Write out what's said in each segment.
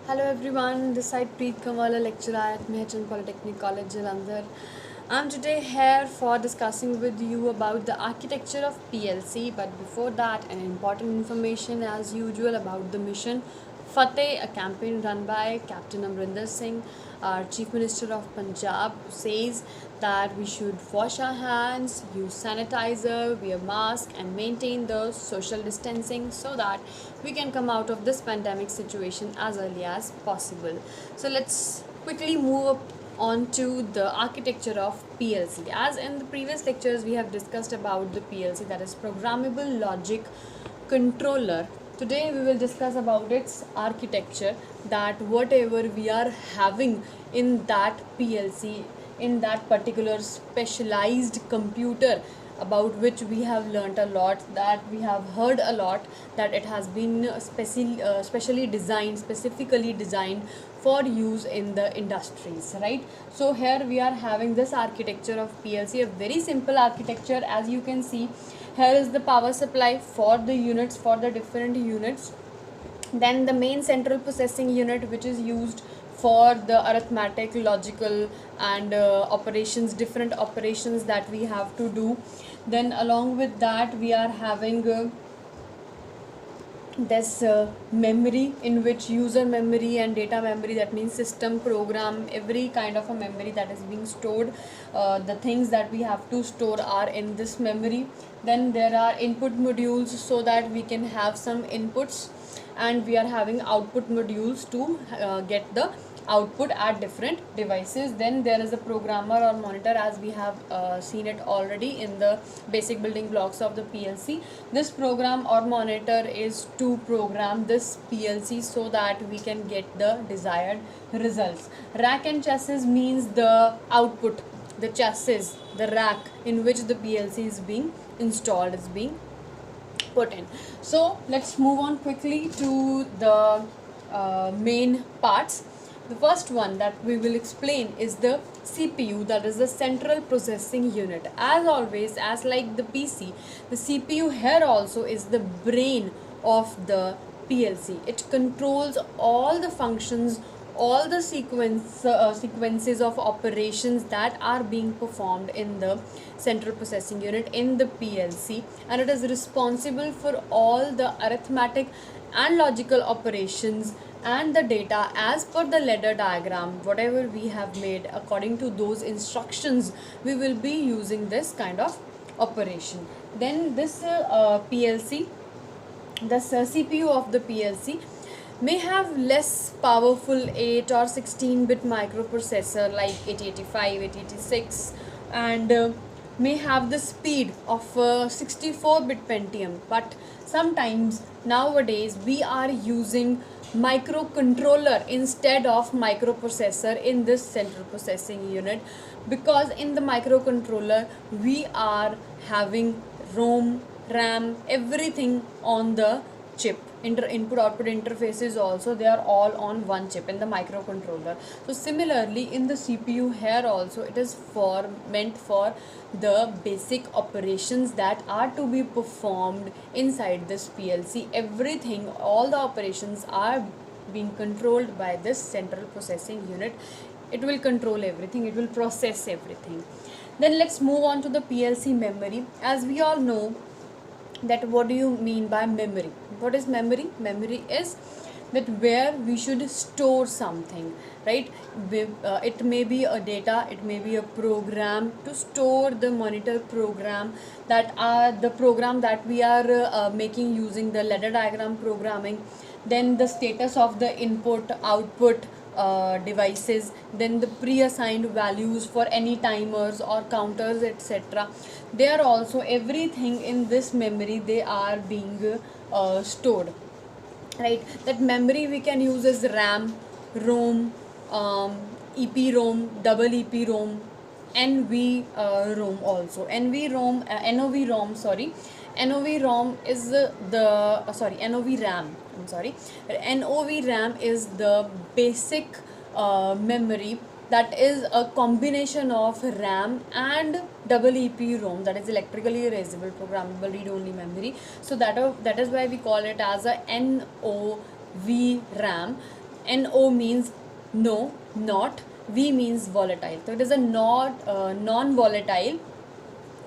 Hello everyone, this side Preet Kamala, lecturer at Mehchan Polytechnic College, Jalandhar. I'm today here for discussing with you about the architecture of PLC. But before that, an important information as usual about the mission Fateh, a campaign run by Captain Amrinder Singh, our Chief Minister of Punjab, who says that we should wash our hands, use sanitizer, wear mask, and maintain the social distancing so that we can come out of this pandemic situation as early as possible. So let's quickly move on to the architecture of PLC. As in the previous lectures, we have discussed about the PLC, that is Programmable Logic Controller. Today we will discuss about its architecture, that whatever we are having in that PLC, in that particular specialized computer, about which we have learnt a lot, that we have heard a lot, that it has been specially designed, specifically designed for use in the industries, right? So here we are having this architecture of PLC, a very simple architecture. As you can see, here is the power supply for the units, for the different units. Then the main central processing unit, which is used for the arithmetic, logical, and operations, different operations that we have to do. Then along with that, we are having this memory, in which user memory and data memory, that means system, program, every kind of a memory that is being stored. The things that we have to store are in this memory. Then there are input modules, so that we can have some inputs, and we are having output modules to get the output at different devices. Then there is a programmer or monitor, as we have seen it already in the basic building blocks of the PLC. This program or monitor is to program this PLC so that we can get the desired results. Rack and chassis means the output, the chassis, the rack in which the PLC is being installed, is being put in. So let's move on quickly to the main parts. The first one that we will explain is the CPU, that is the central processing unit. As always, as like the PC, the CPU here also is the brain of the PLC. It controls all the functions, all the sequences of operations that are being performed in the central processing unit, in the PLC, and it is responsible for all the arithmetic and logical operations and the data as per the ladder diagram. Whatever we have made according to those instructions, we will be using this kind of operation. Then this PLC, the CPU of the PLC may have less powerful 8 or 16-bit microprocessor like 8085, 8086, and may have the speed of 64-bit Pentium. But sometimes nowadays we are using microcontroller instead of microprocessor in this central processing unit, because in the microcontroller we are having ROM, RAM, everything on the chip. Input output interfaces also, they are all on one chip in the microcontroller. So similarly in the CPU here also, it is meant for the basic operations that are to be performed inside this PLC. Everything, all the operations are being controlled by this central processing unit. It will control everything, it will process everything. Then let's move on to the PLC memory. As we all know, that what do you mean by memory? What is memory? Memory is that where we should store something, right? It may be a data, it may be a program. To store the monitor program, that are the program that we are making using the ladder diagram programming. Then the status of the input output devices, then the pre-assigned values for any timers or counters, etc. They are also, everything in this memory, they are being stored, right? That memory we can use as RAM, ROM, EPROM, double EPROM, NV-ROM also. NOV-ROM, sorry. NOV-ROM is NOV-RAM. I'm sorry. NOV-RAM is the basic memory, that is a combination of RAM and double EPROM, that is electrically erasable programmable read-only memory. So that is why we call it as a NOV RAM. No means no, not. V means volatile. So it is a not non-volatile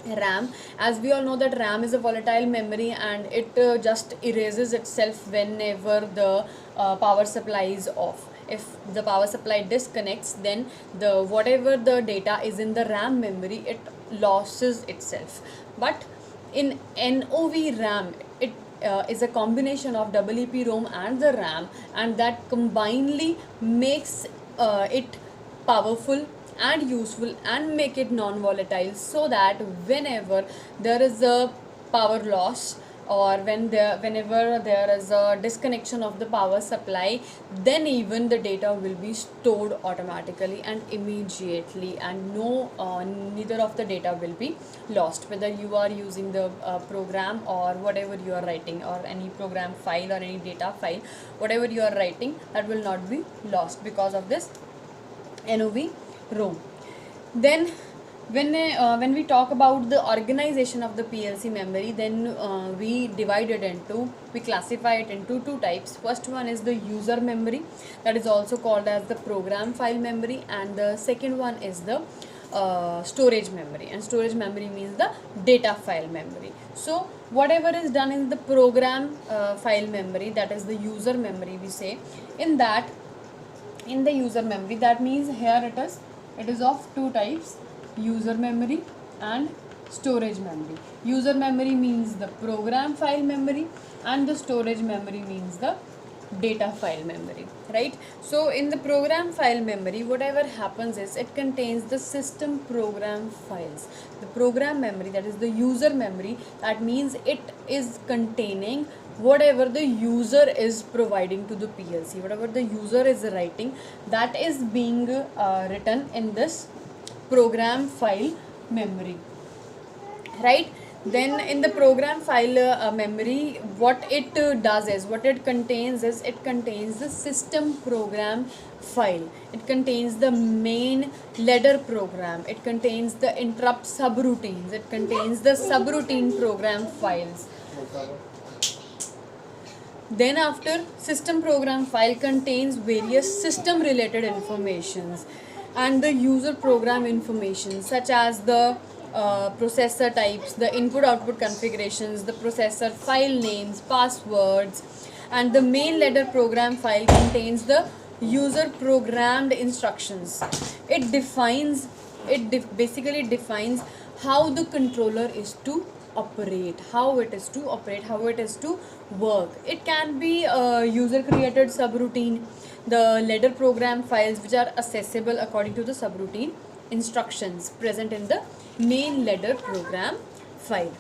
RAM. As we all know that RAM is a volatile memory, and it just erases itself whenever the power supply is off. If the power supply disconnects, then the whatever the data is in the RAM memory, it loses itself. But in NOV RAM, it is a combination of EEPROM and the RAM, and that combinedly makes it powerful and useful and make it non-volatile, so that whenever there is a power loss, or whenever there is a disconnection of the power supply, then even the data will be stored automatically and immediately, and neither of the data will be lost, whether you are using the program or whatever you are writing, or any program file or any data file, whatever you are writing, that will not be lost because of this NOV ROM. Then when we talk about the organization of the PLC memory, then we classify it into two types. First one is the user memory, that is also called as the program file memory, and the second one is the storage memory, and storage memory means the data file memory. So whatever is done in the program file memory, that is the user memory we say, in the user memory, that means here it is of two types, user memory and storage memory. User memory means the program file memory, and the storage memory means the data file memory, right? So in the program file memory, whatever happens is it contains the system program files. The program memory, that is the user memory, that means it is containing whatever the user is providing to the PLC, whatever the user is writing, that is being written in this program file memory, right? Then in the program file memory, what it does is, what it contains is, it contains the system program file, it contains the main ladder program, it contains the interrupt subroutines, it contains the subroutine program files. Then after, system program file contains various system related informations and the user program information, such as the processor types, the input output configurations, the processor file names, passwords. And the main ladder program file contains the user programmed instructions. It basically defines how the controller is to operate, how it is to work. It can be a user created subroutine, the ladder program files which are accessible according to the subroutine instructions present in the main ladder program file.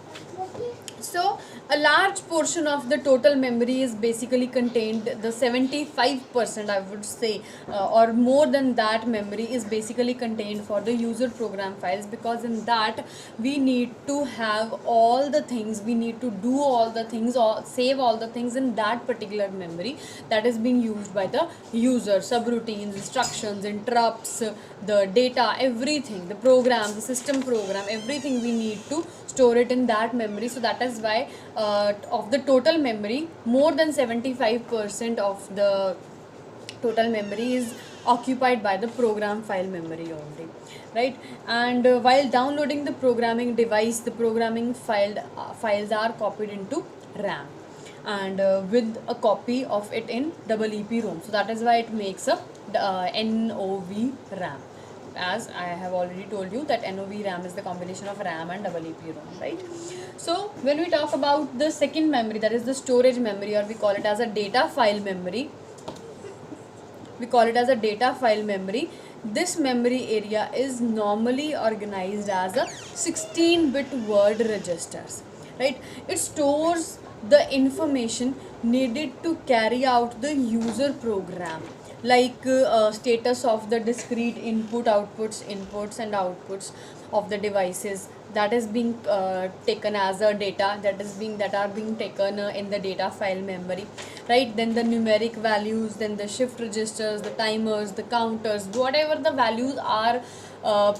So a large portion of the total memory is basically contained, the 75% I would say, or more than that, memory is basically contained for the user program files, because in that we need to have all the things, we need to do all the things or save all the things in that particular memory that is being used by the user, subroutines, instructions, interrupts, the data, everything, the program, the system program, everything we need to store it in that memory. So that is why of the total memory, more than 75% of the total memory is occupied by the program file memory only, right? And while downloading the programming device, the programming files are copied into RAM, and with a copy of it in EEPROM. So that is why it makes a NOV RAM. As I have already told you that NOV RAM is the combination of RAM and EEPROM, right? So when we talk about the second memory, that is the storage memory, or we call it as a data file memory, this memory area is normally organized as a 16-bit word registers, right? It stores the information needed to carry out the user program, like status of the discrete inputs and outputs of the devices that is being taken as a data, that are being taken in the data file memory, right? Then the numeric values, then the shift registers, the timers, the counters, whatever the values are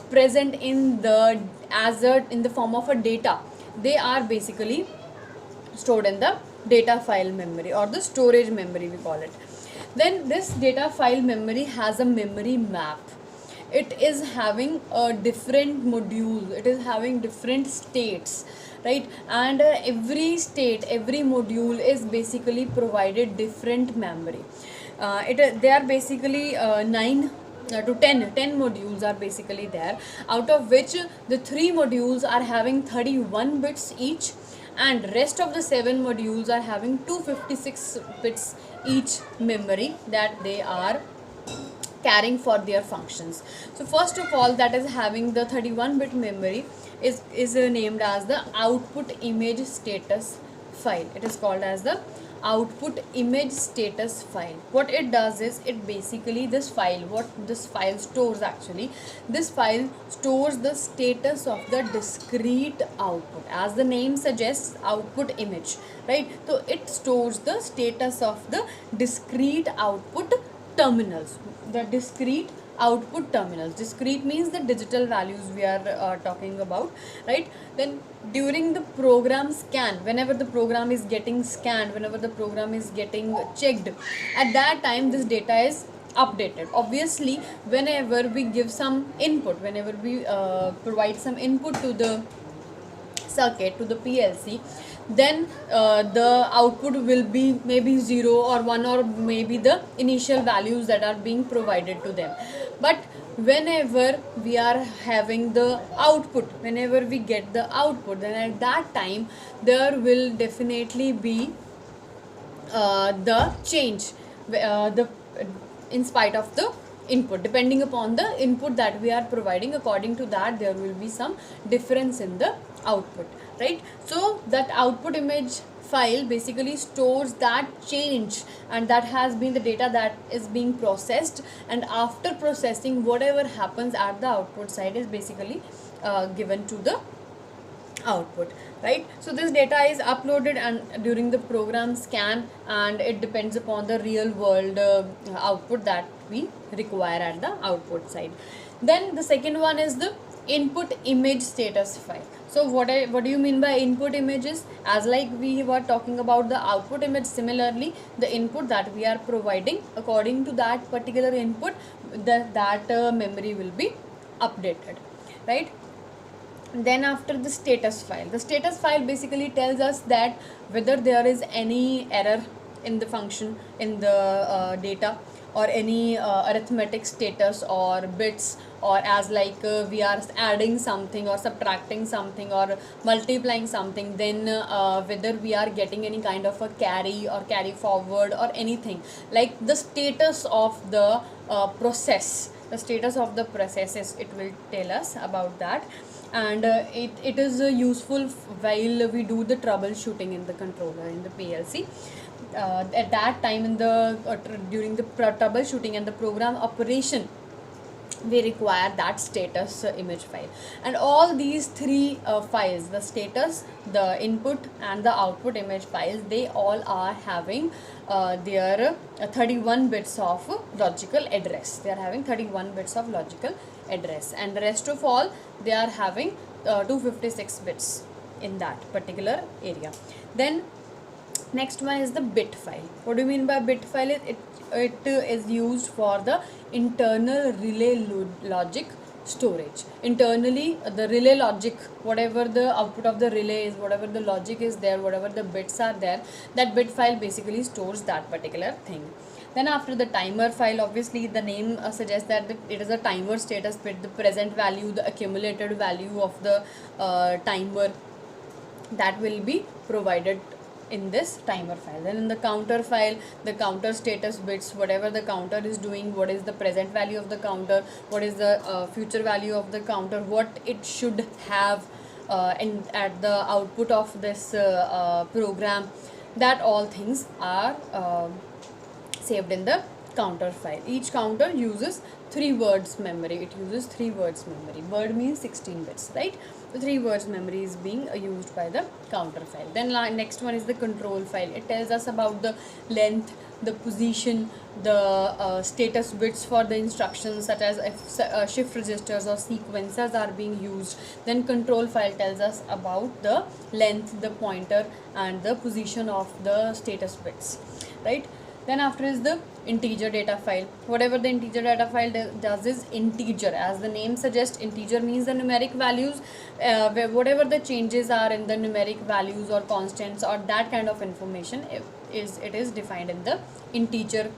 present in the form of a data, they are basically stored in the data file memory or the storage memory, we call it. Then this data file memory has a memory map. It is having a different module, it is having different states, right? And every state, every module is basically provided different memory. They are basically 9 to 10 modules are basically there, out of which the 3 modules are having 31 bits each, and rest of the 7 modules are having 256 bits each memory that they are carrying for their functions. So first of all, that is having the 31-bit memory is named as the output image status file. It is called as the output image status file. What it does is, it basically, this file, what this file stores actually, this file stores the status of the discrete output. As the name suggests, output image, right? So it stores the status of the discrete output terminals, the discrete output terminals. Discrete means the digital values we are talking about, right? Then during the program scan, whenever the program is getting scanned, whenever the program is getting checked, at that time this data is updated. Obviously, whenever we give some input, whenever we provide some input to the circuit, to the PLC, then the output will be maybe 0 or 1, or maybe the initial values that are being provided to them. But whenever we are having the output, whenever we get the output, then at that time there will definitely be the change, the in spite of the input, depending upon the input that we are providing, according to that there will be some difference in the output, right? So that output image file basically stores that change, and that has been the data that is being processed, and after processing, whatever happens at the output side is basically given to the output, right? So this data is uploaded and during the program scan, and it depends upon the real world output that we require at the output side. Then the second one is the input image status file. So what do you mean by input images? As like we were talking about the output image, similarly the input that we are providing, according to that particular input, that memory will be updated, right? Then after the status file basically tells us that whether there is any error in the function, in the data, or any arithmetic status or bits, or as like we are adding something or subtracting something or multiplying something, then whether we are getting any kind of a carry or carry forward or anything, like the status of the process, the status of the processes, it will tell us about that. And it is useful while we do the troubleshooting in the controller, in the PLC. At that time, in the during the troubleshooting and the program operation, we require that status image file. And all these three files, the status, the input and the output image files, they all are having their 31 bits of logical address. They are having 31 bits of logical address, and the rest of all, they are having 256 bits in that particular area. Then next one is the bit file. What do you mean by bit file? It is used for the internal relay logic storage. Internally, the relay logic, whatever the output of the relay is, whatever the logic is there, whatever the bits are there, that bit file basically stores that particular thing. Then after the timer file, obviously the name suggests that it is a timer status bit, the present value, the accumulated value of the timer, that will be provided in this timer file. Then in the counter file, the counter status bits, whatever the counter is doing, what is the present value of the counter, what is the future value of the counter, what it should have at the output of this program, that all things are saved in the counter file. Each counter uses 3 words memory. It uses 3 words memory. Word means 16 bits, right? So 3 words memory is being used by the counter file. Then next one is the control file. It tells us about the length, the position, the status bits for the instructions, such as if shift registers or sequencers are being used. Then control file tells us about the length, the pointer and the position of the status bits, right? Then after is the integer data file. Whatever the integer data file does is integer. As the name suggests, integer means the numeric values, where whatever the changes are in the numeric values or constants or that kind of information, it is defined in the integer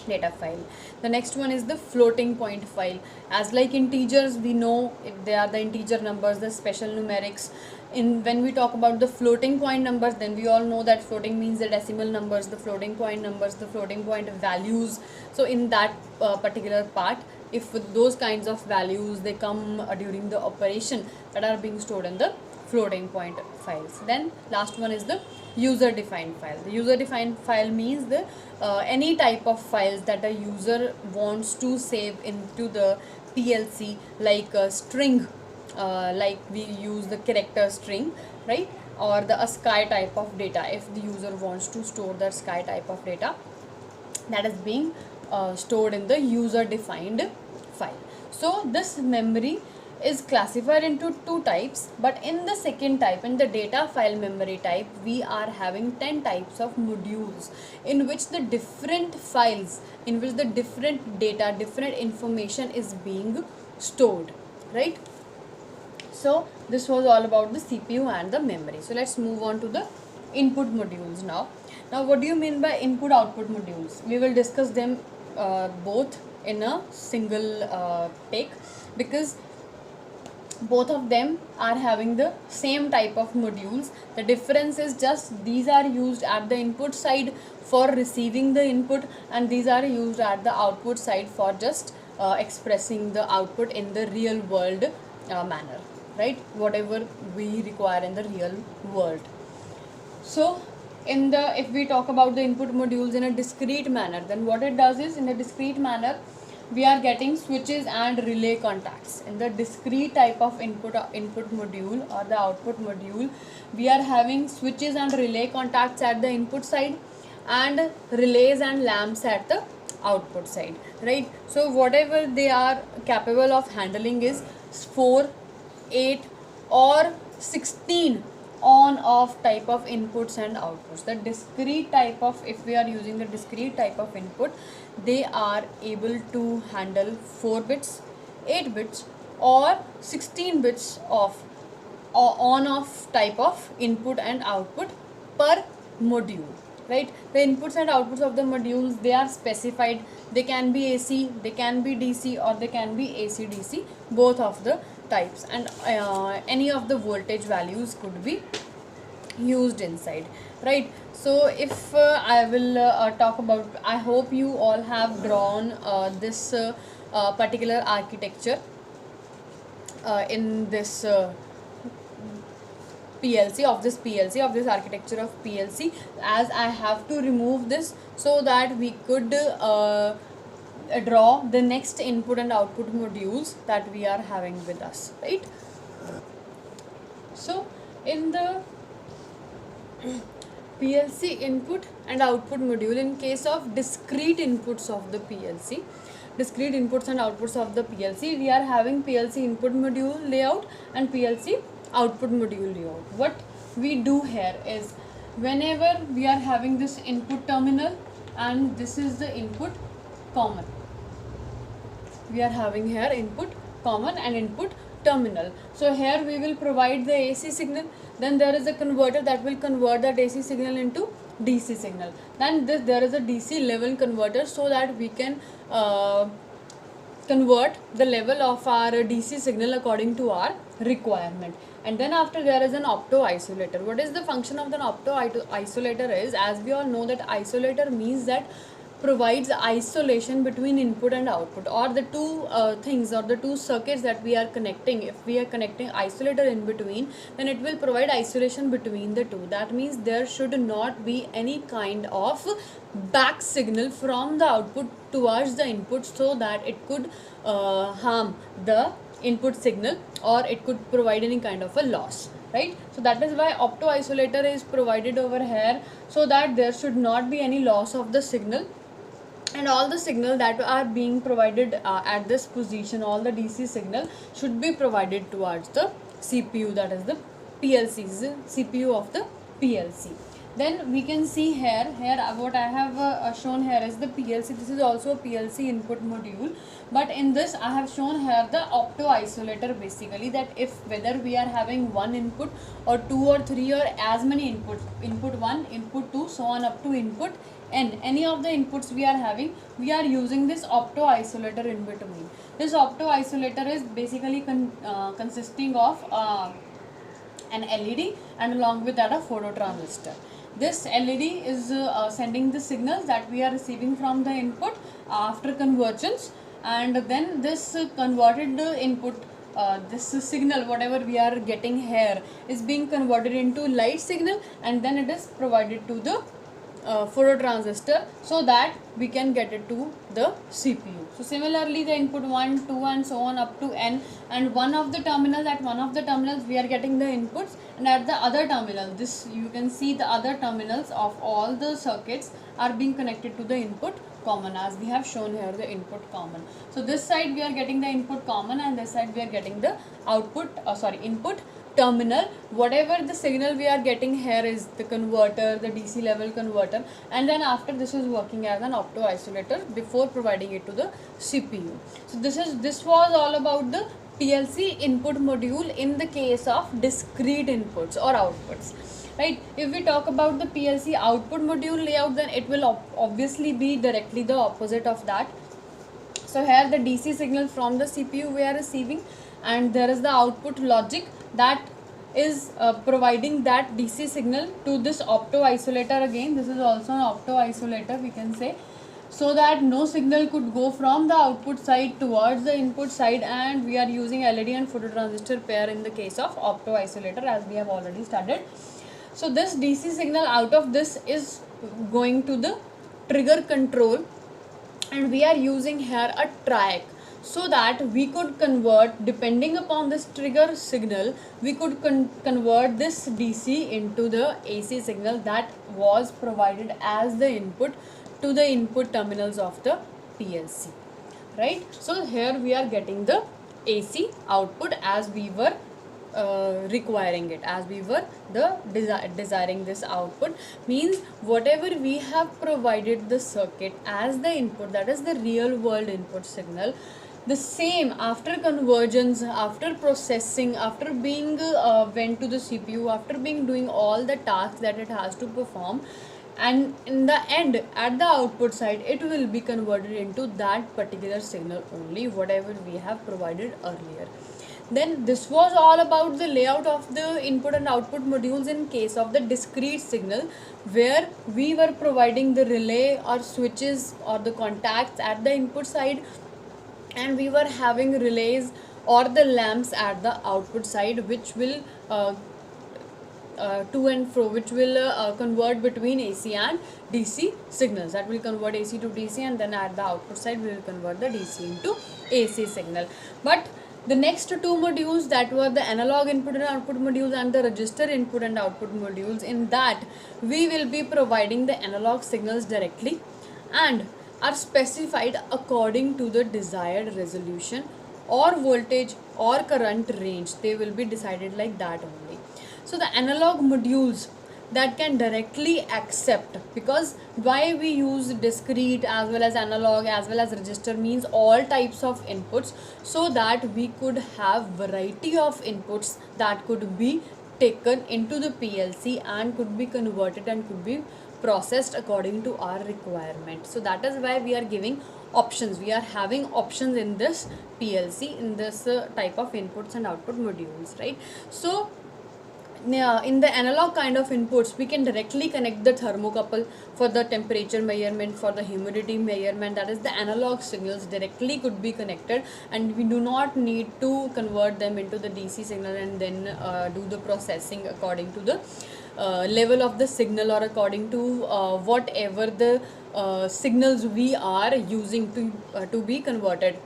data file. The next one is the floating point file. As like integers, we know they are the integer numbers, the special numerics. When we talk about the floating point numbers, then we all know that floating means the decimal numbers, the floating point numbers, the floating point values. So in that particular part, if those kinds of values they come during the operation, that are being stored in the floating point files. Then last one is the user defined file. The user defined file means the any type of files that a user wants to save into the PLC, like a string, like we use the character string, right, or the ASCII type of data. If the user wants to store the ASCII type of data, that is being stored in the user defined file. So this memory is classified into two types, but in the second type, in the data file memory type, we are having 10 types of modules in which the different files, in which the different data, different information is being stored, right? So this was all about the CPU and the memory. So let's move on to the input modules now. Now what do you mean by input output modules? We will discuss them both in a single take, because both of them are having the same type of modules. The difference is just these are used at the input side for receiving the input, and these are used at the output side for just expressing the output in the real world manner, right, whatever we require in the real world. So if we talk about the input modules in a discrete manner, then what it does is, in a discrete manner, we are getting switches and relay contacts. In the discrete type of input module or the output module, we are having switches and relay contacts at the input side and relays and lamps at the output side, right? So whatever they are capable of handling is 4, 8 or 16 on off type of inputs and outputs. The discrete type of, if we are using the discrete type of input, they are able to handle 4 bits, 8 bits or 16 bits of on off type of input and output per module, right? The inputs and outputs of the modules, they are specified. They can be AC, they can be DC, or they can be AC DC, both of the types, and any of the voltage values could be used inside, right? So if I will talk about, I hope you all have drawn this particular architecture in this PLC, of this architecture of PLC, as I have to remove this so that we could draw the next input and output modules that we are having with us, right? So in the PLC input and output module, in case of discrete inputs of the PLC, discrete inputs and outputs of the PLC, we are having PLC input module layout and PLC output module layout. What we do here is, whenever we are having this input terminal and this is the input common, we are having here input common and input terminal. So here we will provide the AC signal, then there is a converter that will convert that AC signal into DC signal, then there is a DC level converter so that we can convert the level of our DC signal according to our requirement. And then after, there is an opto isolator. What is the function of the opto isolator is, as we all know, that isolator means that provides isolation between input and output, or the two things or the two circuits that we are connecting. If we are connecting isolator in between, then it will provide isolation between the two. That means there should not be any kind of back signal from the output towards the input, so that it could harm the input signal or it could provide any kind of a loss, right? So that is why opto isolator is provided over here, so that there should not be any loss of the signal, and all the signal that are being provided at this position, all the DC signal should be provided towards the CPU, that is the PLC's CPU of the PLC. Then we can see here what I have shown here is the PLC. This is also a PLC input module, but in this I have shown here the opto isolator, basically that if whether we are having one input or two or three or as many inputs, input 1, input 2, so on up to input n, any of the inputs we are having, we are using this opto isolator in between. This opto isolator is basically consisting of an LED and along with that a phototransistor. This LED is sending the signals that we are receiving from the input after convergence, and then this converted input, this signal whatever we are getting here is being converted into light signal, and then it is provided to the phototransistor so that we can get it to the CPU. So similarly the input 1, 2 and so on up to n, and one of the terminals we are getting the inputs, and at the other terminal, this you can see the other terminals of all the circuits are being connected to the input common, as we have shown here the input common. So this side we are getting the input common, and this side we are getting the output input terminal. Whatever the signal we are getting here is the converter, the DC level converter, and then after this is working as an opto isolator before providing it to the CPU. So this was all about the PLC input module in the case of discrete inputs or outputs, right? If we talk about the PLC output module layout, then it will obviously be directly the opposite of that. So here the DC signal from the CPU we are receiving, and there is the output logic that is providing that DC signal to this opto isolator. Again, this is also an opto isolator, we can say, so that no signal could go from the output side towards the input side, and we are using LED and phototransistor pair in the case of opto isolator, as we have already studied. So this DC signal out of this is going to the trigger control, and we are using here a triac, so that we could convert, depending upon this trigger signal, we could convert this DC into the AC signal that was provided as the input to the input terminals of the PLC, right? So here we are getting the AC output as we were requiring it, as we were desiring this output. Means whatever we have provided the circuit as the input, that is the real world input signal, the same after convergence, after processing, after being went to the CPU, after being doing all the tasks that it has to perform, and in the end at the output side it will be converted into that particular signal only, whatever we have provided earlier. Then this was all about the layout of the input and output modules in case of the discrete signal, where we were providing the relay or switches or the contacts at the input side, and we were having relays or the lamps at the output side, which will to and fro, which will convert between AC and DC signals. That will convert AC to DC, and then at the output side we will convert the DC into AC signal. But the next two modules, that were the analog input and output modules and the register input and output modules, in that we will be providing the analog signals directly and are specified according to the desired resolution or voltage or current range. They will be decided like that only. So the analog modules that can directly accept, because why we use discrete as well as analog as well as register, means all types of inputs, so that we could have variety of inputs that could be taken into the PLC and could be converted and could be processed according to our requirement. So that is why we are giving options. We are having options in this PLC, in this type of inputs and output modules, right? So in the analog kind of inputs, we can directly connect the thermocouple for the temperature measurement, for the humidity measurement. That is, the analog signals directly could be connected, and we do not need to convert them into the DC signal and then do the processing according to the level of the signal, or according to whatever the signals we are using to be converted,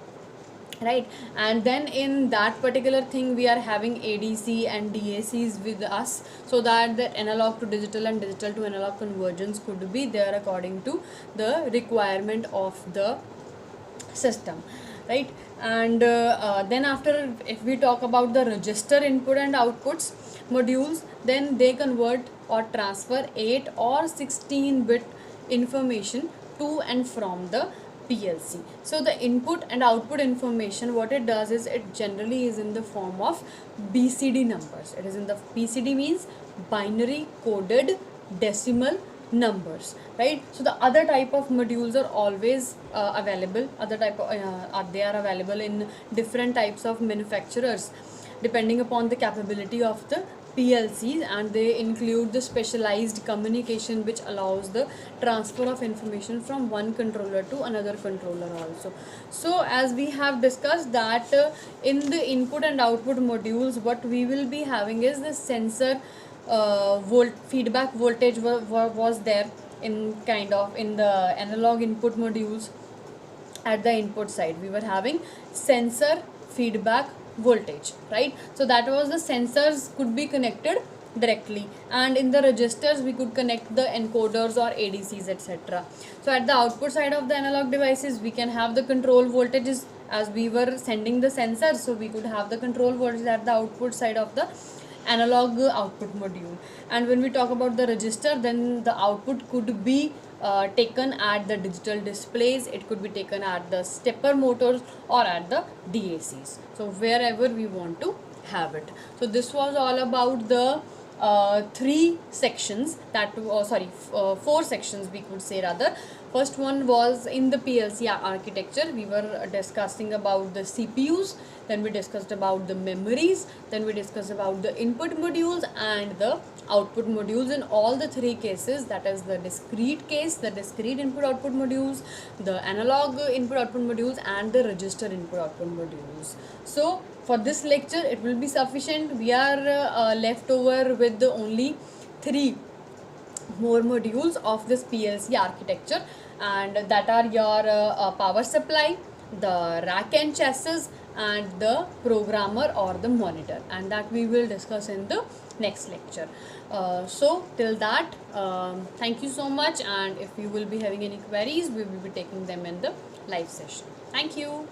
right? And then in that particular thing we are having ADC and DACs with us, so that the analog to digital and digital to analog convergence could be there according to the requirement of the system, right? And then after, if we talk about the register input and outputs modules, then they convert or transfer 8 or 16-bit information to and from the PLC. So the input and output information, what it does is it generally is in the form of BCD numbers. It is in the BCD means binary coded decimal numbers, right? So the other type of modules are always available. Other type of they are available in different types of manufacturers depending upon the capability of the PLCs, and they include the specialized communication which allows the transfer of information from one controller to another controller also. So as we have discussed that in the input and output modules, what we will be having is the sensor feedback voltage was there in kind of in the analog input modules. At the input side we were having sensor feedback voltage, right? So that was the sensors could be connected directly, and in the registers we could connect the encoders or ADCs, etc. So at the output side of the analog devices we can have the control voltages, as we were sending the sensors, so we could have the control voltage at the output side of the analog output module. And when we talk about the register, then the output could be taken at the digital displays, it could be taken at the stepper motors or at the DACs, so wherever we want to have it. So this was all about the three sections that four sections we could say rather. First one was in the PLC architecture, we were discussing about the CPUs, then we discussed about the memories, then we discussed about the input modules and the output modules. In all the three cases, that is the discrete case, the discrete input output modules, the analog input output modules and the register input output modules. So for this lecture it will be sufficient. We are left over with the only three more modules of this PLC architecture, and that are your power supply, the rack and chassis and the programmer or the monitor, and that we will discuss in the next lecture. So till that, thank you so much, and if you will be having any queries we will be taking them in the live session. Thank you.